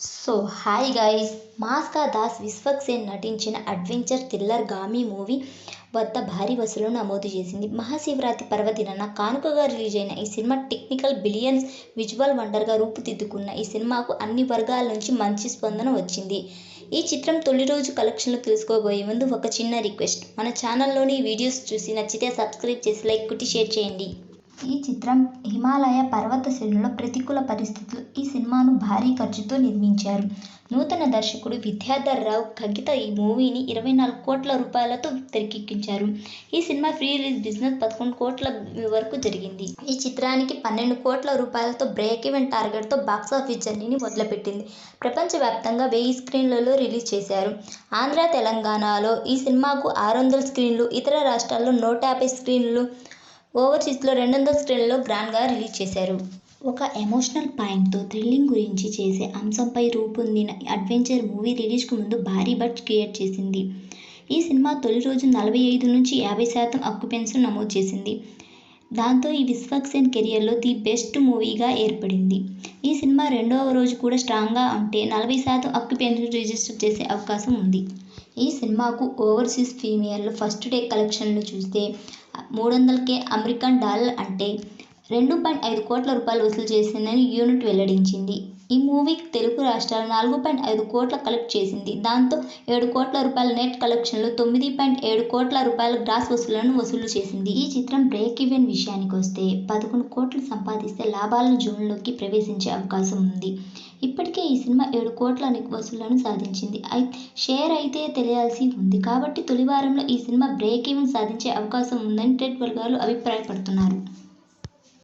So hi guys, Mass Ka Das Vishwak Sen నటించిన adventure thriller Gaami movie వద్ద భారీ వసూళ్లను నమోదు చేసింది. మహాశివరాత్రి పర్వదినాన కానుకగా రిలీజ్ అయిన ఈ సినిమా టెక్నికల్ బిలియన్స్ విజువల్ వండర్గా రూపుదిద్దుకున్న ఈ సినిమాకు అన్ని వర్గాల నుంచి మంచి స్పందన వచ్చింది. ఈ చిత్రం తొలి రోజు కలెక్షన్లు తెలుసుకోబోయే ముందు ఒక చిన్న రిక్వెస్ట్, మన ఛానల్లోని వీడియోస్ చూసి నచ్చితే సబ్స్క్రైబ్ చేసి లైక్ కొట్టి షేర్ చేయండి. ఈ చిత్రం హిమాలయ పర్వత శ్రేణుల్లో ప్రతికూల పరిస్థితులు ఈ సినిమాను భారీ ఖర్చుతో నిర్మించారు. నూతన దర్శకుడు విద్యాధర్ రావు కగిత ఈ మూవీని 24 కోట్ల రూపాయలతో తెరకెక్కించారు. ఈ సినిమా ప్రీ రిలీజ్ బిజినెస్ 11 కోట్ల వరకు జరిగింది. ఈ చిత్రానికి 12 కోట్ల రూపాయలతో బ్రేక్ ఈవెన్ టార్గెట్తో బాక్సాఫీస్ జర్నీని మొదలుపెట్టింది. ప్రపంచవ్యాప్తంగా 1000 స్క్రీన్లలో రిలీజ్ చేశారు. ఆంధ్ర, తెలంగాణలో ఈ సినిమాకు 600 స్క్రీన్లు, ఇతర రాష్ట్రాల్లో 150 స్క్రీన్లు, ఓవర్సీస్లో 200 స్క్రీన్లలో గ్రాండ్గా రిలీజ్ చేశారు. ఒక ఎమోషనల్ పాయింట్తో థ్రిల్లింగ్ గురించి చేసే అంశంపై రూపొందిన అడ్వెంచర్ మూవీ రిలీజ్కు ముందు భారీ బజ్ క్రియేట్ చేసింది. ఈ సినిమా తొలి రోజు 45 నుంచి 50% ఆక్యుపెన్సీని నమోదు చేసింది. దాంతో ఈ విశ్వక్సేన్ కెరియర్లో ది బెస్ట్ మూవీగా ఏర్పడింది. ఈ సినిమా రెండవ రోజు కూడా స్ట్రాంగ్గా అంటే 40% ఆక్యుపెన్సీని రిజిస్టర్ చేసే అవకాశం ఉంది. ఈ సినిమాకు ఓవర్సీస్ ప్రీమియర్లు ఫస్ట్ డే కలెక్షన్లు చూస్తే 300K అమెరికన్ డాలర్ అంటే 2.5 కోట్ల రూపాయలు వసూలు చేసిందని యూనిట్ వెల్లడించింది. ఈ మూవీ తెలుగు రాష్ట్రాలు 4.5 కోట్ల కలెక్ట్ చేసింది. దాంతో 7 కోట్ల రూపాయల నెట్ కలెక్షన్లు, 9.7 కోట్ల రూపాయల గ్రాస్ వసూళ్లను వసూలు చేసింది. ఈ చిత్రం బ్రేక్ ఈవెన్ విషయానికి వస్తే 11 కోట్లు సంపాదిస్తే లాభాల జోన్లోకి ప్రవేశించే అవకాశం ఉంది. ఇప్పటికే ఈ సినిమా 7 కోట్ల వసూళ్లను సాధించింది. షేర్ అయితే తెలియాల్సి ఉంది కాబట్టి తొలి వారంలో ఈ సినిమా బ్రేక్ ఈవెన్ సాధించే అవకాశం ఉందని ట్రేడ్ వర్గాలు అభిప్రాయపడుతున్నారు.